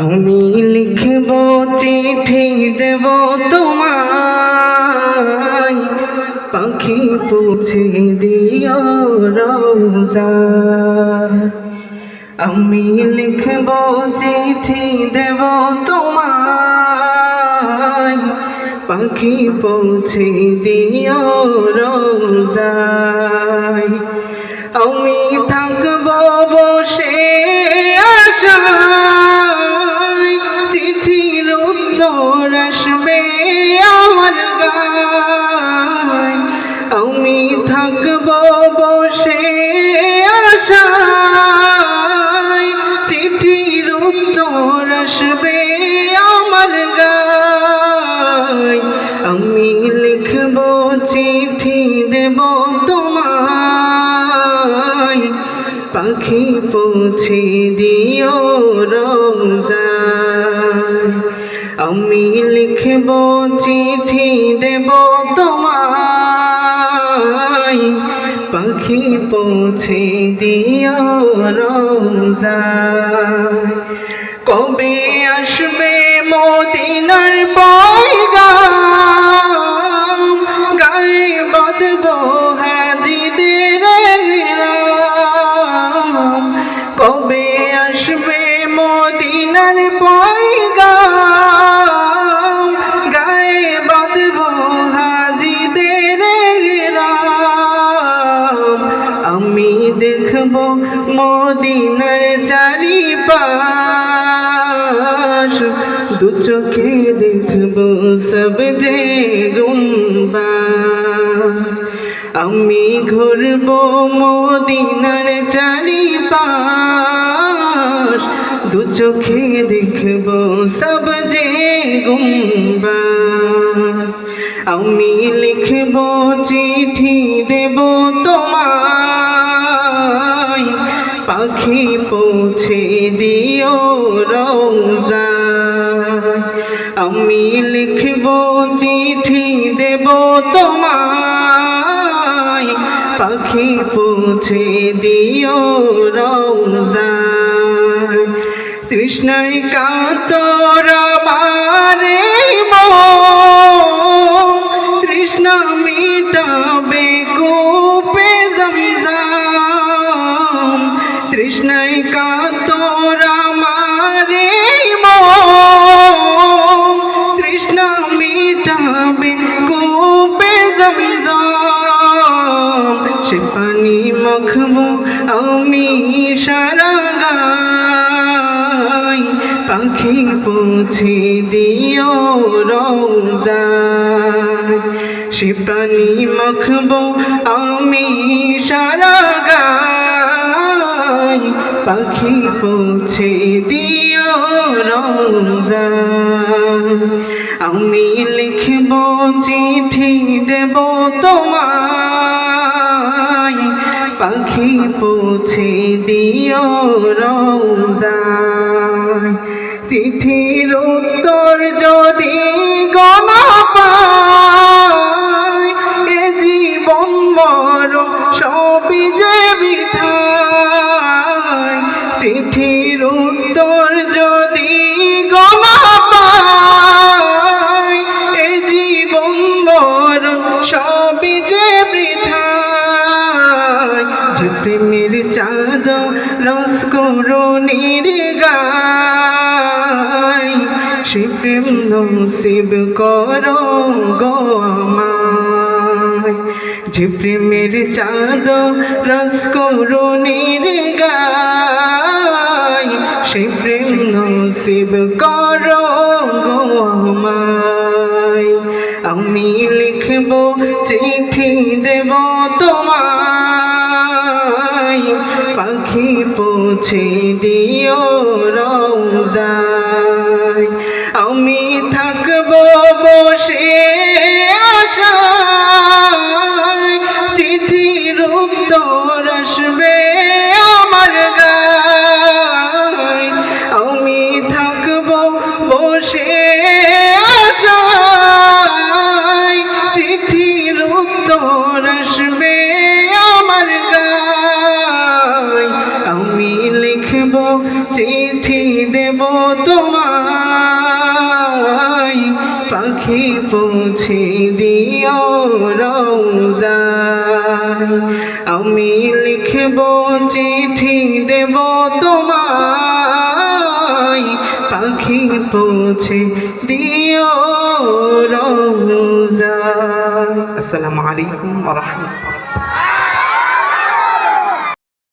আমি লিখব চিঠি দেব তোমায়, পাখি পৌঁছে দিও রোজা। আমি লিখব চিঠি দেব তোমায়, পাখি পৌঁছে দিও রোজায়। আমি থাকব বসে আশায়, চিঠির উত্তর আসবে আমার গায়। আমি থাকব বসে আশায়, চিঠির উত্তর আসবে আমার গায়। আমি লিখব চিঠি দেব তোমায়, পাখি পৌঁছে দিও রোজায়। আমি লিখব চিঠি দেব তোমায়, পাখি পৌঁছে দিও রোজায়। কবে আসবে মদিনার পয়গাম, গায়ে বাঁধব হাজিদের রাম। কবে আসবে মদিনার পয়গাম, গায়ে বাঁধব হাজিদের রাম। আমি দেখব মদিনার চারিপাশ, দু চোখে দেখব সব যে গুম্বাজ। আমি ঘুরব মদিনার চারিপাশ, দু চোখে দেখব সব যে গুম্বাজ। আমি লিখব চিঠি দেব তোমায়, পাখি পৌঁছে দিও রোজায়। আমি লিখব চিঠি দেব তোমায়, পাখি পৌঁছে দিও রোজায়। তৃষ্ণায় কাতর আমারে মন, তৃষ্ণা মিটাবে কূপে জমজম। তৃষ্ণায় কাতর আমারে মন, তৃষ্ণা মিটাবে কূপে জমজম। সে পানি মাখবো আমি সারা গায়, পাখি পৌঁছে দিও রোজায়। সে পানি মাখবো আমি সারা গায়, পাখি পৌঁছে দিও রোজায়। আমি লিখব চিঠি দেব তোমায়, পাখি পৌঁছে দিও রোজায়। চিঠির উত্তর যদি গনা পাই, এ জীবন মরণ সবই যে বৃথায়। চিঠির উত্তর যদি গনা পাই, এ জীবন মরণ সবই যে বৃথায়। যে প্রেমের চাঁদ রস করুণীর গায়, সে প্রেম নসিব করো গো আমায়। যে প্রেমের চাঁদ রস করুণীর গায়, সে প্রেম নসিব করো গো আমায়। আমি লিখব চিঠি দেব তোমায়, পাখি পৌঁছে দিও রোজায়। আমি থাকব বসে আশায়, চিঠির উত্তর আসবে আমার গায়। আমি থাকব বসে আশায়, চিঠির উত্তর আসবে আমার গায়। আমি লিখব চিঠি দেব তো তোমায়, পাখি পৌঁছে দিও রওজায়। আমি লিখব চিঠি দেব তোমায়, পাখি পৌঁছে দিও রওজায়। আসসালামু আলাইকুম ওয়া রাহমাতুল্লাহ।